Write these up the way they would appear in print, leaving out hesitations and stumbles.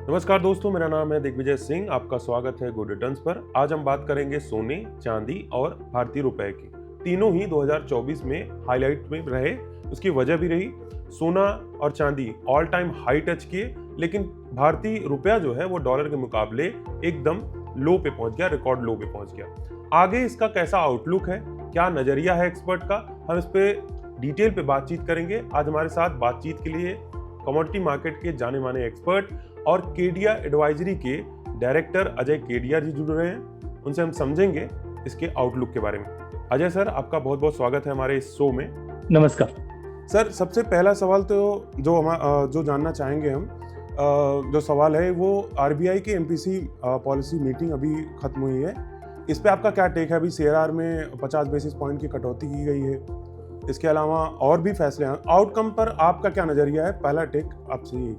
नमस्कार दोस्तों, मेरा नाम है दिग्विजय सिंह। आपका स्वागत है गुड रिटर्न्स पर। आज हम बात करेंगे सोने, चांदी और भारतीय रुपए की। तीनों ही 2024 में हाईलाइट में रहे। उसकी वजह भी रही, सोना और चांदी ऑल टाइम हाई टच किए, लेकिन भारतीय रुपया जो है वो डॉलर के मुकाबले एकदम लो पे पहुंच गया, रिकॉर्ड लो पे पहुंच गया। आगे इसका कैसा आउटलुक है, क्या नजरिया है एक्सपर्ट का, हम इस पे डिटेल पे बातचीत करेंगे। आज हमारे साथ बातचीत के लिए कमोडिटी मार्केट के जाने माने एक्सपर्ट और केडिया एडवाइजरी के डायरेक्टर अजय केडिया जी जुड़ रहे हैं। उनसे हम समझेंगे इसके आउटलुक के बारे में। अजय सर, आपका बहुत बहुत स्वागत है हमारे इस शो में। नमस्कार सर, सबसे पहला सवाल तो जो जानना चाहेंगे हम, जो सवाल है वो आरबीआई की एमपीसी पॉलिसी मीटिंग अभी खत्म हुई है। इस पे आपका क्या टेक है? अभी सीआरआर में 50 बेसिस पॉइंट की कटौती की गई है। इसके अलावा और भी फैसले हैं। आउटकम पर आपका क्या नजरिया है? पहला टेक आपसे ही।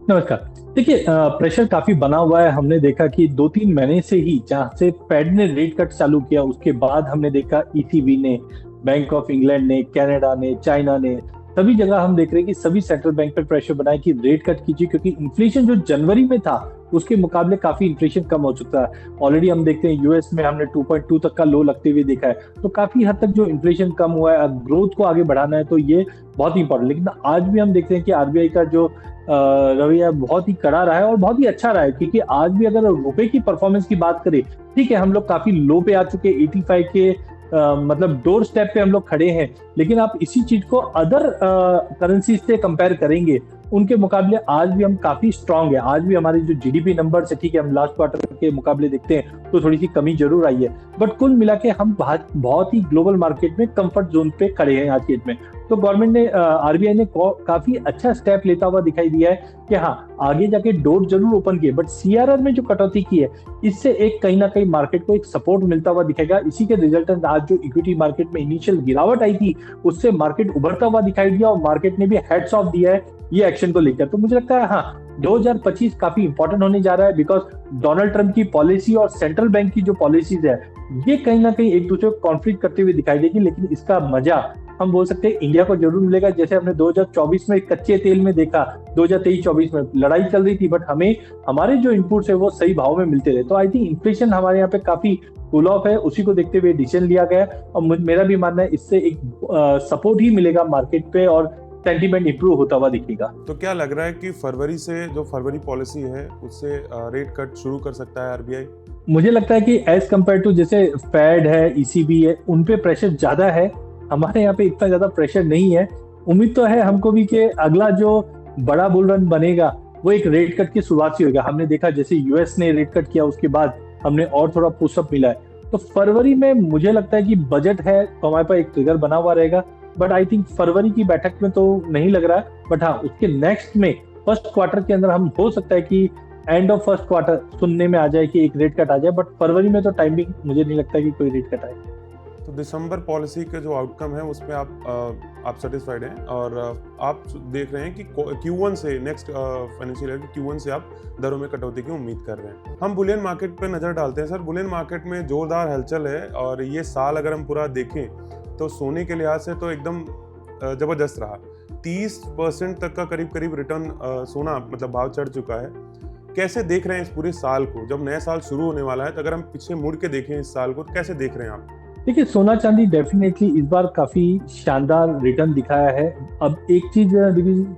नमस्कार। देखिए, प्रेशर काफी बना हुआ है। हमने देखा कि 2-3 महीने से ही जहां से फेड ने रेट कट चालू किया, उसके बाद हमने देखा ईसीबी ने, बैंक ऑफ इंग्लैंड ने, कनाडा ने, चाइना ने, सभी जगह हम देख रहे हैं कि सभी सेंट्रल बैंक पर प्रेशर बनाए कि रेट कट कीजिए, क्योंकि इन्फ्लेशन जो जनवरी में था उसके मुकाबले काफी इन्फ्लेशन कम हो चुका है। ऑलरेडी हम देखते हैं यूएस में हमने 2.2 तक का लो लगते हुए देखा है। तो काफी हद तक जो इन्फ्लेशन कम हुआ है, ग्रोथ को आगे बढ़ाना है, तो ये बहुत ही इंपॉर्टेंट। लेकिन आज भी हम देखते हैं कि आरबीआई का जो रवैया बहुत ही कड़ा रहा है और बहुत ही अच्छा रहा है, क्योंकि आज भी अगर रुपए की परफॉर्मेंस की बात करें, ठीक है, हम लोग काफी लो पे आ चुके, 85 के मतलब डोर स्टेप पे हम लोग खड़े हैं। लेकिन आप इसी चीज को अदर करेंसी से कंपेयर करेंगे, उनके मुकाबले आज भी हम काफी स्ट्रांग है। आज भी हमारी जो जीडीपी नंबर है, ठीक है, हम लास्ट क्वार्टर के मुकाबले देखते हैं तो थोड़ी सी कमी जरूर आई है, बट कुल मिला के हम बहुत ही ग्लोबल मार्केट में कंफर्ट जोन पे खड़े हैं आज के डेट में। तो गवर्नमेंट ने, आरबीआई ने काफी अच्छा स्टेप लेता हुआ दिखाई दिया है कि हाँ, आगे जाके डोर जरूर ओपन किए, बट सीआरआर में जो कटौती की है, इससे एक कहीं ना कहीं मार्केट को एक सपोर्ट मिलता हुआ दिखेगा। इसी के रिजल्टेंट आज जो इक्विटी मार्केट में इनिशियल गिरावट आई थी, उससे मार्केट उभरता हुआ दिखाई दिया और मार्केट ने भी हेड्स ऑफ दिया है ये एक्शन को लेकर। तो मुझे लगता है हाँ, 2025 काफी इंपॉर्टेंट होने जा रहा है, बिकॉज डोनाल्ड ट्रंप की पॉलिसी और सेंट्रल बैंक की जो पॉलिसीज है, ये कहीं ना कहीं एक दूसरे को कॉन्फ्लिक्ट करते हुए दिखाई देगी। लेकिन इसका मजा हम बोल सकते हैं इंडिया को जरूर मिलेगा। जैसे हमने 2024 में कच्चे तेल में देखा, 2023-24 में लड़ाई चल रही थी, बट हमें हमारे जो इनपुट्स है वो सही भाव में मिलते रहे। तो आई थिंक इन्फ्लेशन हमारे यहाँ पे काफी कूल ऑफ है, उसी को देखते हुए डिसीजन लिया गया। और मेरा भी मानना है इससे एक सपोर्ट ही मिलेगा मार्केट पे और सेंटीमेंट इंप्रूव होता हुआ दिखेगा। तो क्या लग रहा है कि फरवरी से जो फरवरी पॉलिसी है उससे रेट कट शुरू कर सकता है आरबीआई? मुझे लगता है कि एज कम्पेयर टू जैसे फेड है, ईसीबी है, उन पे प्रेशर ज्यादा है। हमारे यहाँ पे इतना ज्यादा प्रेशर नहीं है। उम्मीद तो है हमको भी कि अगला जो बड़ा बुल रन बनेगा वो एक रेट कट की शुरुआत से होगा। हमने देखा जैसे यूएस ने रेट कट किया, उसके बाद हमने और थोड़ा पुशअप मिला है। तो फरवरी में मुझे लगता है कि बजट है तो हमारे पास एक ट्रिगर बना हुआ रहेगा, बट आई थिंक फरवरी की बैठक में तो नहीं लग रहा है। बट हाँ, उसके नेक्स्ट में फर्स्ट क्वार्टर के अंदर हम हो सकता है कि एंड ऑफ फर्स्ट क्वार्टर सुनने में आ जाए कि एक रेट कट आ जाए, बट फरवरी में तो टाइमिंग मुझे नहीं लगता कि कोई रेट कट आए। तो दिसंबर पॉलिसी के जो आउटकम है उसमें आप सेटिस्फाइड हैं और आप देख रहे हैं कि Q1 से नेक्स्ट फाइनेंशियल ईयर के Q1 से आप दरों में कटौती की उम्मीद कर रहे हैं। हम बुलियन मार्केट पे नजर डालते हैं। सर, बुलियन मार्केट में जोरदार हलचल है और ये साल अगर हम पूरा देखें तो सोने के लिहाज से तो एकदम जबरदस्त रहा। 30% तक का करीब रिटर्न सोना मतलब भाव चढ़ चुका है। कैसे देख रहे हैं इस पूरे साल को? जब नया साल शुरू होने वाला है तो अगर हम पीछे मुड़ के देखें इस साल को तो कैसे देख रहे हैं आप? देखिए, सोना चांदी डेफिनेटली इस बार काफी शानदार रिटर्न दिखाया है। अब एक चीज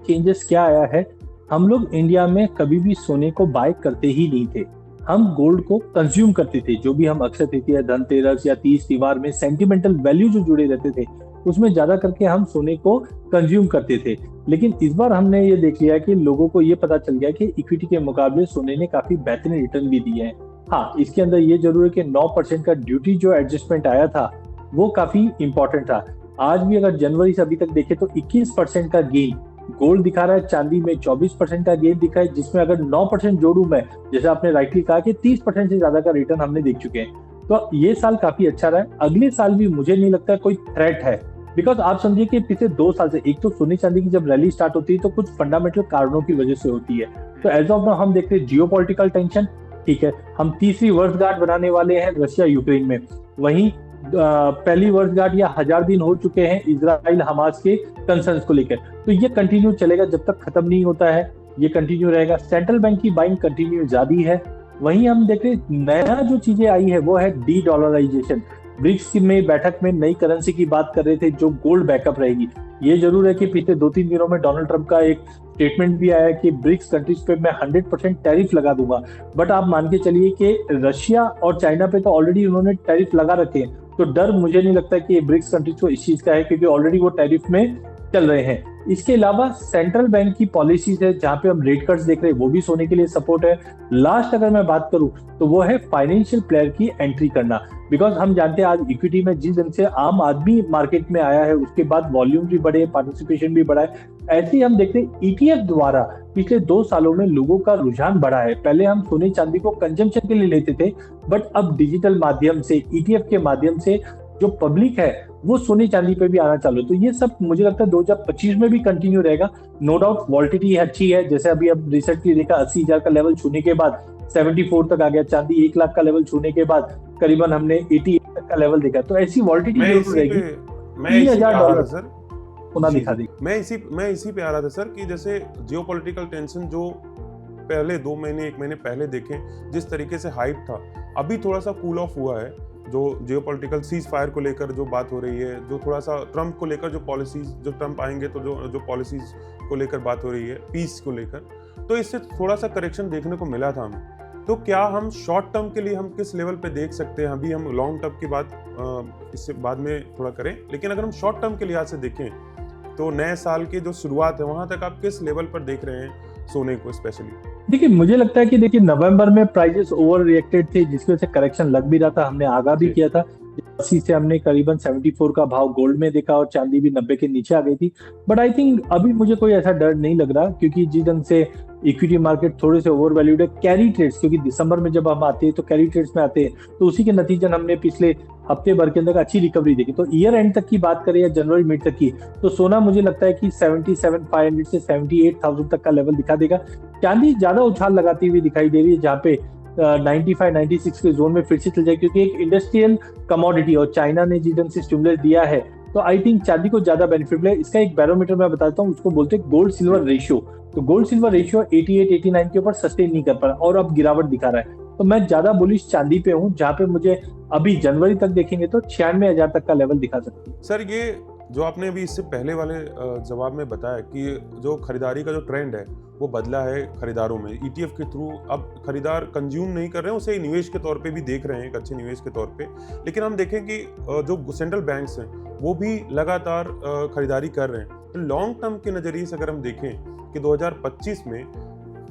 चेंजेस क्या आया है, हम लोग इंडिया में कभी भी सोने को बाय करते ही नहीं थे। हम गोल्ड को कंज्यूम करते थे। जो भी हम अक्षय तृतीया, धनतेरस या 30 त्योहार में सेंटिमेंटल वैल्यू जो जुड़े रहते थे, उसमें ज्यादा करके हम सोने को कंज्यूम करते थे। लेकिन इस बार हमने ये देख लिया कि लोगों को ये पता चल गया कि इक्विटी के मुकाबले सोने ने काफी बेहतरीन रिटर्न भी दिए हैं। हाँ, इसके अंदर ये जरूर है कि 9% का ड्यूटी जो एडजस्टमेंट आया था वो काफी इंपॉर्टेंट था। आज भी अगर जनवरी से अभी तक देखें तो 21% का गेन गोल्ड दिखा रहा है, चांदी में 24% का गेन दिखा है, जिसमें अगर 9% जोड़ू मैं, जैसे आपने राइटली कहा कि 30% से ज्यादा का रिटर्न हमने देख चुके हैं। तो ये साल काफी अच्छा रहा है। अगले साल भी मुझे नहीं लगता कोई थ्रेट है, बिकॉज आप समझिए कि पिछले 2 साल से, एक तो सोने चांदी की जब रैली स्टार्ट होती है तो कुछ फंडामेंटल कारणों की वजह से होती है। तो एज ऑफ नाउ हम देखते हैं जियोपॉलिटिकल टेंशन, ठीक है, हम तीसरी वर्षगांठ बनाने वाले हैं रशिया यूक्रेन में। वहीं पहली वर्षगांठ या 1000 दिन हो चुके हैं इजराइल हमास के कंसर्न्स को लेकर। तो ये कंटिन्यू चलेगा जब तक खत्म नहीं होता है। ये कंटिन्यू रहेगा। सेंट्रल बैंक की बाइंग कंटिन्यू ज्यादा है। वहीं हम देख रहे नया जो चीजें आई है वो है डी डॉलराइजेशन। ब्रिक्स में बैठक में नई करेंसी की बात कर रहे थे जो गोल्ड बैकअप रहेगी। ये जरूर है कि पिछले 2-3 दिनों में डोनाल्ड ट्रंप का एक स्टेटमेंट भी आया कि ब्रिक्स कंट्रीज पे मैं 100% टैरिफ लगा दूंगा। बट आप मान के चलिए कि रशिया और चाइना पे तो ऑलरेडी उन्होंने टैरिफ लगा रखे हैं, तो डर मुझे नहीं लगता कि ब्रिक्स कंट्रीज को इस चीज का है, क्योंकि ऑलरेडी वो टैरिफ में चल रहे हैं। इसके अलावा सेंट्रल बैंक की पॉलिसीज है जहां पे हम रेट कट्स देख रहे हैं, वो भी सोने के लिए सपोर्ट है। लास्ट अगर मैं बात करूं तो वो है फाइनेंशियल प्लेयर की एंट्री करना, बिकॉज हम जानते हैं आज इक्विटी में जिस ढंग से आम आदमी मार्केट में आया है उसके बाद वॉल्यूम भी बढ़े, पार्टिसिपेशन भी बढ़ा है। ऐसे ही हम देखते हैं ईटीएफ द्वारा पिछले 2 सालों में लोगों का रुझान बढ़ा है। पहले हम सोने चांदी को कंजम्पशन के लिए लेते थे, बट अब डिजिटल माध्यम से, ईटीएफ के माध्यम से जो पब्लिक है वो सोने चांदी पे भी आना चालू। तो ये सब मुझे लगता है 2025 में भी कंटिन्यू रहेगा। नो डाउट वॉल्टिलिटी अच्छी है, जैसे अभी अब रिसेंटली देखा 80,000 का लेवल छूने के बाद 74 तक आ गया, चांदी 1 लाख का लेवल छूने के बाद करीबन हमने 88 तक का लेवल देखा। तो ऐसी वॉल्टिलिटी जरूर रहेगी। $3,000 सोना दिखा देगी। मैं इसी पे आ रहा था सर कि जैसे जियोपॉलिटिकल टेंशन जो पहले 2 महीने 1 महीने पहले देखें जिस तरीके से हाइप था, अभी थोड़ा सा कूल ऑफ हुआ है। जो जियोपॉलिटिकल सीज फायर को लेकर जो बात हो रही है, जो थोड़ा सा ट्रम्प को लेकर जो पॉलिसीज, जो ट्रम्प आएंगे तो जो पॉलिसीज को लेकर बात हो रही है, पीस को लेकर, तो इससे थोड़ा सा करेक्शन देखने को मिला था हमें। तो क्या हम शॉर्ट टर्म के लिए हम किस लेवल पे देख सकते हैं? अभी हम लॉन्ग टर्म की बात इससे बाद में थोड़ा करें, लेकिन अगर हम शॉर्ट टर्म के लिहाज से देखें तो नए साल की जो शुरुआत है वहां तक आप किस लेवल पर देख रहे हैं सोने को स्पेशली? देखिए मुझे लगता है कि देखिए नवंबर में प्राइसेस ओवर रिएक्टेड थे, जिसकी वजह से करेक्शन लग भी रहा था। हमने आगाह भी किया था 80 से हमने करीबन 74 का भाव गोल्ड में देखा और चांदी भी 90 के नीचे आ गई थी। बट आई थिंक अभी मुझे कोई ऐसा डर नहीं लग रहा, क्योंकि जिस ढंग से इक्विटी मार्केट थोड़े से ओवर वैल्यूड है। कैरी ट्रेड्स, क्योंकि दिसंबर में जब हम आते हैं तो कैरी ट्रेड्स में आते हैं, तो उसी के नतीजन हमने पिछले हफ्ते भर के अंदर अच्छी रिकवरी देखी। तो ईयर एंड तक की बात करें या जनवरी मिड तक की, तो सोना मुझे लगता है कि 77,500 से 78,000 तक का लेवल दिखा देगा। चांदी ज्यादा उछाल लगाती हुई दिखाई दे रही है, जहाँ पे 95-96 के जोन में फिर से चल जाए, क्योंकि एक इंडस्ट्रियल कमोडिटी और चाइना ने जिस ढंग से स्टिमुलस दिया है, तो आई थिंक चांदी को ज्यादा बेनिफिट मिले। इसका एक बैरोमीटर मैं बताता हूँ, उसको बोलते हैं गोल्ड सिल्वर रेशियो। तो गोल्ड सिल्वर रेशियो 88-89 के ऊपर सस्टेन नहीं कर पा रहा और अब गिरावट दिखा रहा है। तो मैं ज्यादा बुलिश चांदी पे हूँ, जहाँ पे मुझे अभी जनवरी तक देखेंगे तो 96,000 तक का लेवल दिखा सकती है। सर ये जो आपने अभी इससे पहले वाले जवाब में बताया कि जो खरीदारी का जो ट्रेंड है वो बदला है खरीदारों में, ईटीएफ के थ्रू अब खरीदार कंज्यूम नहीं कर रहे हैं, उसे निवेश के तौर पे भी देख रहे हैं, एक अच्छे निवेश के तौर पे। लेकिन हम देखें कि जो सेंट्रल बैंक्स हैं वो भी लगातार खरीदारी कर रहे हैं। तो लॉन्ग टर्म के नजरिए से अगर हम देखें कि 2025 में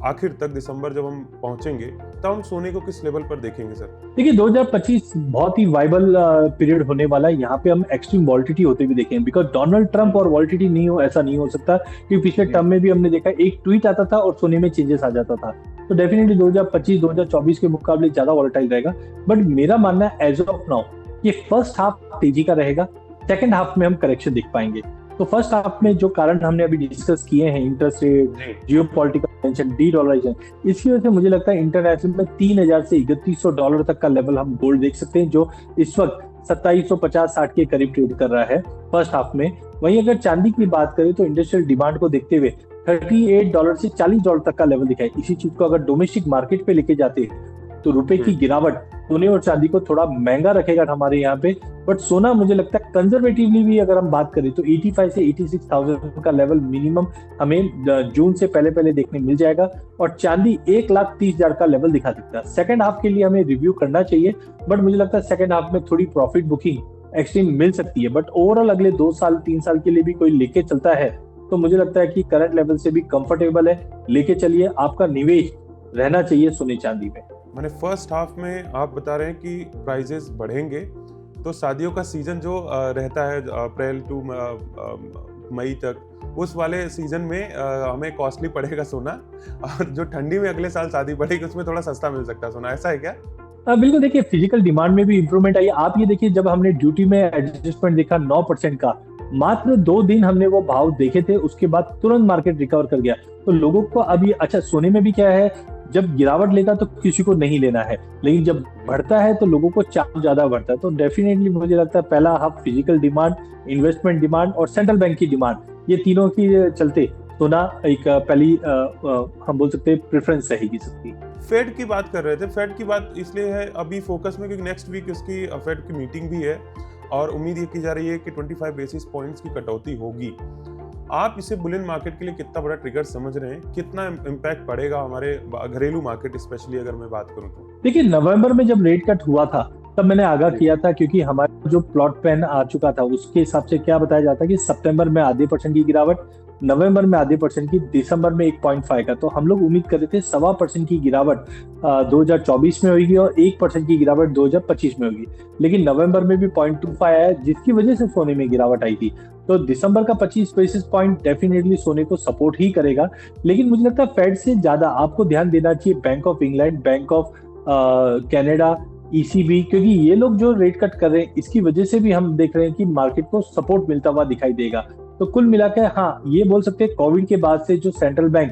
आखिर तक दिसंबर जब हम पहुंचेंगे तब हम सोने को किस लेवल पर देखेंगे सर? देखिए 2025 बहुत ही वाइबल पीरियड होने वाला है। यहाँ पे हम एक्सट्रीम वॉल्टिलिटी होते हुए देखेंगे, बिकॉज डोनाल्ड ट्रंप और वॉल्टिलिटी नहीं हो, ऐसा नहीं हो सकता, क्योंकि पिछले टर्म में भी हमने देखा एक ट्वीट आता था और सोने में चेंजेस आ जाता था। तो डेफिनेटली 2025-2024 के मुकाबले ज्यादा वॉलेटाइल रहेगा। बट मेरा मानना है एज ऑफ नाउ ये फर्स्ट हाफ तेजी का रहेगा, सेकेंड हाफ में हम करेक्शन देख पाएंगे। तो फर्स्ट हाफ में जो कारण हमने अभी डिस्कस किए हैं, interest rate, geopolitical tension, dedollarization, इसकी वजह से मुझे लगता है इंटरनेशनल में 3,000 से $3,100 तक का लेवल हम गोल्ड देख सकते हैं, जो इस वक्त 2750-60 के करीब ट्रेड कर रहा है फर्स्ट हाफ में। वहीं अगर चांदी की बात करें तो इंडस्ट्रियल डिमांड को देखते हुए $38 से $40 तक का लेवल दिखाई। इसी चीज को अगर डोमेस्टिक मार्केट पे लेके जाते हैं तो रुपए की गिरावट सोने और चांदी को थोड़ा महंगा रखेगा हमारे यहाँ पे। बट सोना मुझे लगता है कंजर्वेटिवली भी अगर हम बात करें तो 85 से 86,000 का लेवल मिनिमम हमें जून से पहले देखने मिल जाएगा, और चांदी 1,30,000 का लेवल दिखा सकता है। सेकंड हाफ के लिए हमें रिव्यू करना चाहिए, बट मुझे लगता है सेकंड हाफ में थोड़ी प्रॉफिट बुकिंग एक्सट्रीम मिल सकती है। बट ओवरऑल अगले 2-3 साल के लिए भी कोई लेके चलता है तो मुझे लगता है कि करंट लेवल से भी कंफर्टेबल है, लेके चलिए। आपका निवेश रहना चाहिए सोने चांदी में। मैंने फर्स्ट हाफ में आप बता रहे हैं कि प्राइजेस बढ़ेंगे, तो शादियों का सीजन जो रहता है अप्रैल टू मई तक, उस वाले सीजन में हमें कॉस्टली पड़ेगा सोना, और जो ठंडी में अगले साल शादी पड़ेगी उसमें थोड़ा सस्ता मिल सकता है सोना, ऐसा है क्या? बिल्कुल, देखिए फिजिकल डिमांड में भी इंप्रूवमेंट आई। आप ये देखिए जब हमने ड्यूटी में एडजस्टमेंट देखा 9% का, मात्र 2 दिन हमने वो भाव देखे थे, उसके बाद तुरंत मार्केट रिकवर कर गया। तो लोगों को अभी अच्छा सोने में भी क्या है, जब गिरावट लेता तो किसी को नहीं लेना है, लेकिन जब बढ़ता है तो लोगों को चार्ज ज्यादा बढ़ता है। तो डेफिनेटली मुझे लगता है पहला half physical demand, investment demand और सेंट्रल बैंक की डिमांड, ये तीनों की चलते सोना एक पहली हम बोल सकते हैं प्रेफरेंस रहेगी सबकी। फेड की बात कर रहे थे। फेड की बात इसलिए है अभी फोकस में क्योंकि नेक्स्ट वीक उसकी फेड की मीटिंग भी है और उम्मीद ये की जा रही है कि 25 बेसिस पॉइंट्स की कटौती होगी। आप इसे बुलियन मार्केट के लिए कितना बड़ा ट्रिगर समझ रहे हैं? कितना इम्पैक्ट पड़ेगा हमारे घरेलू मार्केट स्पेशली अगर मैं बात करूं तो? देखिए, नवंबर में जब रेट कट हुआ था तब मैंने आगाह किया था, क्योंकि हमारा जो प्लॉट प्लान आ चुका था उसके हिसाब से क्या बताया जाता है कि सितंबर में आधे % की गिरावट, नवंबर में आधे % की, दिसंबर में 1.5 का। तो हम लोग उम्मीद कर रहे थे 1.25% की गिरावट 2024 में होगी और 1% की गिरावट 2025 में होगी। लेकिन नवंबर में भी 0.25 आया, जिसकी वजह से सोने में गिरावट आई थी। तो दिसंबर का 25 बेसिस पॉइंट डेफिनेटली सोने को सपोर्ट ही करेगा। लेकिन मुझे लगता है फेड से ज्यादा आपको ध्यान देना चाहिए bank of England, bank of Canada, ECB, क्योंकि ये लोग जो रेट कट कर रहे हैं इसकी वजह से भी हम देख रहे हैं कि मार्केट को सपोर्ट मिलता हुआ दिखाई देगा। तो कुल मिलाकर हाँ, ये बोल सकते हैं कोविड के बाद से जो सेंट्रल बैंक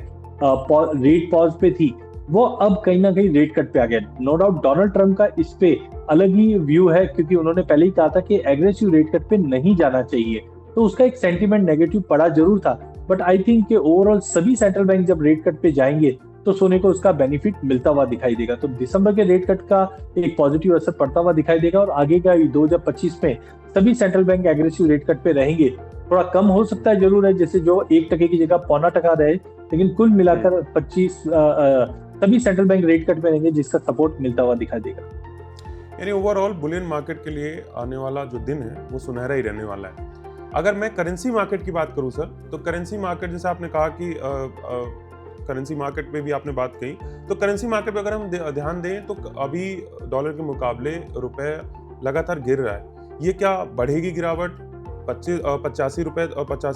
रेट पॉज पे थी वो अब कहीं ना कहीं रेट कट पे आ गया। नो डाउट डोनाल्ड ट्रंप का इस पे अलग ही व्यू है, क्योंकि उन्होंने पहले ही कहा था कि एग्रेसिव रेट कट पे नहीं जाना चाहिए। तो उसका एक सेंटीमेंट नेगेटिव पड़ा जरूर था, बट आई थिंक कि ओवरऑल सभी सेंट्रल बैंक जब रेट कट पे जाएंगे तो सोने को उसका बेनिफिट मिलता हुआ दिखाई देगा। तो दिसंबर के रेट कट का एक पॉजिटिव असर पड़ता हुआ दिखाई देगा और आगे का 2025 में सभी central bank aggressive rate cut पे रहेंगे। थोड़ा कम हो सकता है जरूर है, जैसे जो 1% की जगह 0.25 रहे, लेकिन कुल मिलाकर 25 सभी सेंट्रल बैंक रेट कट पे रहेंगे, जिसका सपोर्ट मिलता हुआ दिखाई देगा। यानी ओवरऑल बुलियन मार्केट के लिए आने वाला जो दिन है वो सुनहरा ही रहने वाला है। अगर मैं करेंसी मार्केट की बात करूं सर, तो करेंसी मार्केट जैसे आपने कहा कि करेंसी मार्केट पे भी आपने बात कही, तो करेंसी मार्केट पे अगर हम ध्यान दें तो अभी डॉलर के मुकाबले रुपए लगातार गिर रहा है। ये क्या बढ़ेगी गिरावट 85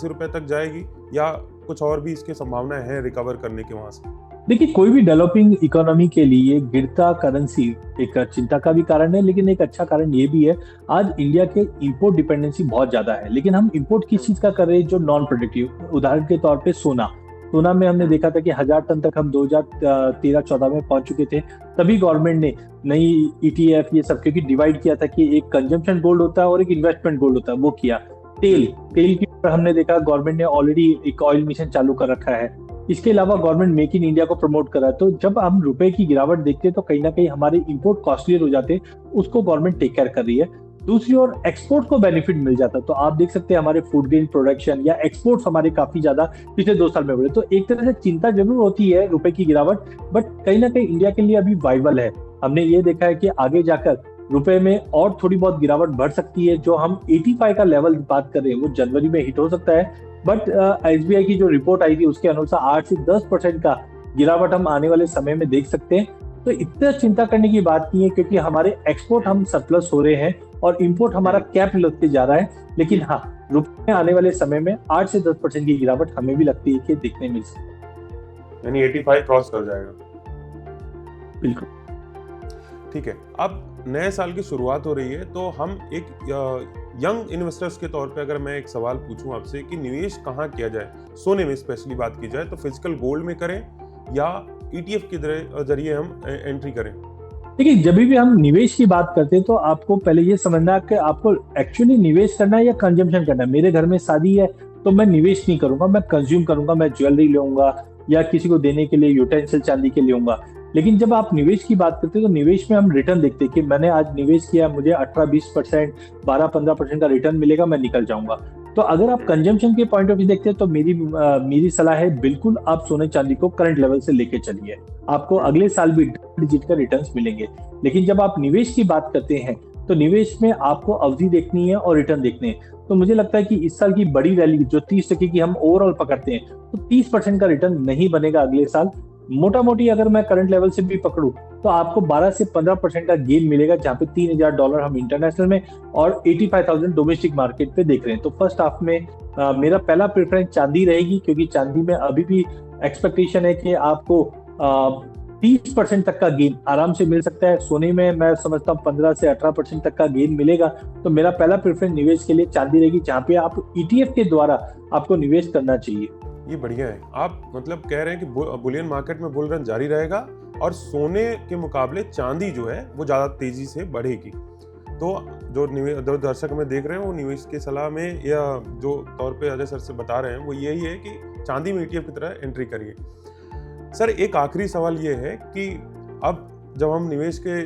रुपए तक जाएगी या कुछ और भी इसकी संभावना है रिकवर करने के वहां से? देखिए, कोई भी डेवलपिंग इकोनॉमी के लिए गिरता करेंसी एक चिंता का भी कारण है, लेकिन एक अच्छा कारण ये भी है। आज इंडिया के इंपोर्ट डिपेंडेंसी बहुत ज्यादा है, लेकिन हम इंपोर्ट किस चीज का कर रहे हैं? जो नॉन प्रोडक्टिव। उदाहरण के तौर पे सोना में हमने देखा था कि 1000 टन तक हम 2013-14 में पहुंच चुके थे। तभी गवर्नमेंट ने नई ETF ये सब, क्योंकि डिवाइड किया था कि एक कंजम्पशन गोल्ड होता है और एक इन्वेस्टमेंट गोल्ड होता है, वो किया। तेल की ऊपर हमने देखा गवर्नमेंट ने ऑलरेडी एक ऑयल मिशन चालू कर रखा है। इसके अलावा गवर्नमेंट मेक इन इंडिया को प्रमोट कर रहा है। तो जब हम रुपए की गिरावट देखते हैं तो कहीं ना कहीं हमारे इंपोर्ट कॉस्टलियर हो जाते हैं, उसको गवर्नमेंट टेक केयर कर रही है। दूसरी ओर एक्सपोर्ट को बेनिफिट मिल जाता है। तो आप देख सकते हैं हमारे फूड ग्रेन प्रोडक्शन या एक्सपोर्ट्स हमारे काफी ज्यादा पिछले 2 साल में बढ़े। तो एक तरह से चिंता जरूर होती है रुपए की गिरावट, बट कहीं ना कहीं इंडिया के लिए अभी वाइबल है। हमने ये देखा है कि आगे जाकर रुपए में और थोड़ी बहुत गिरावट बढ़ सकती है। जो हम 85 का लेवल बात कर रहे हैं वो जनवरी में हिट हो सकता है, बट SBI की जो रिपोर्ट आई थी उसके अनुसार 8 से 10% का गिरावट हम आने वाले समय में देख सकते हैं। तो इतना चिंता करने की बात नहीं है, क्योंकि हमारे एक्सपोर्ट हम सरप्लस हो रहे हैं और इंपोर्ट हमारा कैप लगते जा रहा है। लेकिन हाँ, रुपए में आने वाले समय में 8 से 10% की गिरावट हमें भी लगती है कि देखने मिल सकती है। यानी 85 क्रॉस कर जाएगा। बिल्कुल ठीक है। अब नए साल की शुरुआत हो रही है, तो हम एक यंग इन्वेस्टर्स के तौर पे अगर मैं एक सवाल पूछूं आपसे कि निवेश कहाँ किया जाए, सोने में स्पेशली बात की जाए, तो फिजिकल गोल्ड में करें या ETF के जरिए हम एंट्री करें? देखिए, जब भी हम निवेश की बात करते हैं तो आपको पहले ये समझना है कि आपको एक्चुअली निवेश करना है या कंजम्पशन करना है। मेरे घर में शादी है तो मैं निवेश नहीं करूंगा, मैं कंज्यूम करूंगा, मैं ज्वेलरी लूंगा या किसी को देने के लिए यूटेंसिल चांदी के लूंगा। लेकिन जब आप निवेश की बात करते हैं तो निवेश में हम रिटर्न देखते हैं कि मैंने आज निवेश किया, मुझे 18-20%, 12-15% का रिटर्न मिलेगा, मैं निकल जाऊंगा। तो अगर आप कंजम्पशन के पॉइंट ऑफ व्यू देखते हैं तो मेरी सलाह है, बिल्कुल आप सोने चांदी को करंट लेवल से लेके चलिए। आपको अगले साल भी डिजिट का रिटर्न्स मिलेंगे। लेकिन जब आप निवेश की बात करते हैं तो निवेश में आपको अवधि देखनी है और रिटर्न देखने हैं। तो मुझे लगता है कि इस साल की बड़ी रैली जो 30% की हम ओवरऑल पकड़ते हैं, तो 30% का रिटर्न नहीं बनेगा अगले साल। मोटा मोटी अगर मैं करंट लेवल से भी पकड़ूं तो आपको 12 से 15% का गेन मिलेगा, जहां पे $3000 हम इंटरनेशनल में और 85,000 डोमेस्टिक मार्केट पे देख रहे हैं। तो फर्स्ट हाफ में मेरा पहला प्रेफरेंस चांदी रहेगी, क्योंकि चांदी में अभी भी एक्सपेक्टेशन है कि आपको 30% तक का गेन आराम से मिल सकता है। सोने में मैं समझता हूँ 15 से 18% तक का गेन मिलेगा। तो मेरा पहला प्रेफरेंस निवेश के लिए चांदी रहेगी, जहाँ पे आप ETF के द्वारा आपको निवेश करना चाहिए। ये बढ़िया है। आप मतलब कह रहे हैं कि बुलियन मार्केट में बुल रन जारी रहेगा और सोने के मुकाबले चांदी जो है वो ज़्यादा तेजी से बढ़ेगी। तो जो दर्शक हमें देख रहे हैं वो निवेश की सलाह में या जो तौर पे अजय सर से बता रहे हैं वो यही है कि चांदी में ETF की तरह एंट्री करिए। सर एक आखिरी सवाल ये है कि अब जब हम निवेश के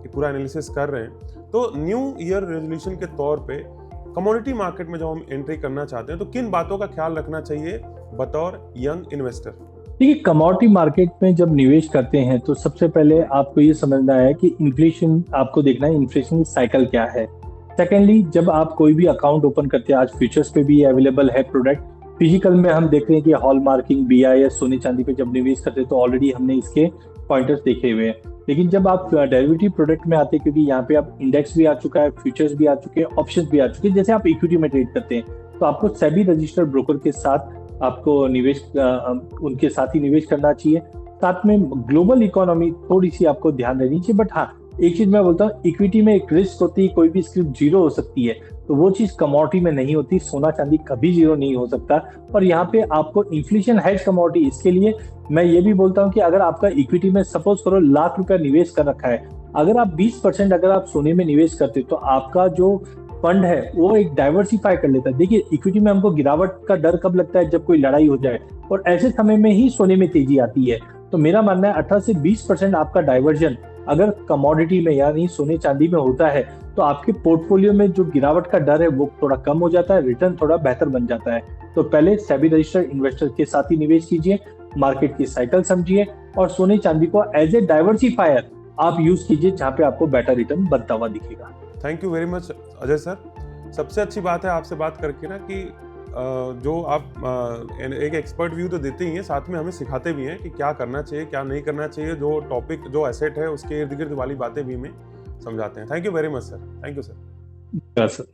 पूरा एनालिसिस कर रहे हैं तो न्यू ईयर रेजोल्यूशन के तौर पे कमोडिटी मार्केट में जब हम एंट्री करना चाहते हैं तो किन बातों का ख्याल रखना चाहिए बतौर यंग इन्वेस्टर? देखिए, कमोडिटी मार्केट में जब निवेश करते हैं तो सबसे पहले आपको ये समझना है कि इन्फ्लेशन, आपको देखना है इन्फ्लेशन साइकिल क्या है। सेकेंडली, जब आप कोई भी अकाउंट ओपन करते हैं, आज फ्यूचर्स पे भी अवेलेबल है प्रोडक्ट, फिजिकल में हम देख रहे हैं कि हॉल मार्किंग, BIS, सोने चांदी पे जब निवेश करते हैं तो ऑलरेडी हमने इसके पॉइंटर्स देखे हुए हैं। लेकिन जब आप डेरिवेटिव प्रोडक्ट में आते हैं, क्योंकि यहाँ पे आप इंडेक्स भी आ चुका है, फ्यूचर्स भी आ चुके हैं, ऑप्शंस भी आ चुके हैं, जैसे आप इक्विटी में ट्रेड करते हैं तो आपको सेबी रजिस्टर्ड ब्रोकर के साथ आपको निवेश उनके साथ ही निवेश करना चाहिए। साथ में ग्लोबल इकोनॉमी थोड़ी सी आपको ध्यान देनी चाहिए। बट हाँ, एक चीज मैं बोलता हूँ, इक्विटी में एक रिस्क होती है, कोई भी स्क्रिप्ट जीरो हो सकती है, तो वो चीज कमोडिटी में नहीं होती। सोना चांदी कभी जीरो नहीं हो सकता। और यहाँ पे आपको इन्फ्लेशन हेज कमोडिटी, इसके लिए मैं ये भी बोलता हूँ कि अगर आपका इक्विटी में सपोज करो ₹1,00,000 निवेश कर रखा है, अगर आप 20% अगर आप सोने में निवेश करते तो आपका जो फंड है वो एक डाइवर्सिफाई कर लेता है। देखिए, इक्विटी में हमको गिरावट का डर कब लगता है? जब कोई लड़ाई हो जाए, और ऐसे समय में ही सोने में तेजी आती है। तो मेरा मानना है 18 से 20% आपका डाइवर्जन अगर कमोडिटी में यानी सोने चांदी में होता है तो आपके पोर्टफोलियो में जो गिरावट का डर है वो थोड़ा कम हो जाता है, रिटर्न थोड़ा बेहतर बन जाता है। तो पहले सेबी रजिस्टर्ड इन्वेस्टर के साथ ही निवेश कीजिए, मार्केट की साइकिल समझिए, और सोने चांदी को एज ए डाइवर्सिफायर आप यूज कीजिए, जहां पे आपको बेटर रिटर्न बनता हुआ दिखेगा। Thank you very much Ajay sir. सबसे अच्छी बात है आपसे बात करके ना कि जो आप एक एक्सपर्ट व्यू तो देते ही हैं, साथ में हमें सिखाते भी हैं कि क्या करना चाहिए क्या नहीं करना चाहिए, जो टॉपिक जो एसेट है उसके इर्द गिर्द वाली बातें भी हमें समझाते हैं। Thank you very much sir. Thank you sir. Sir.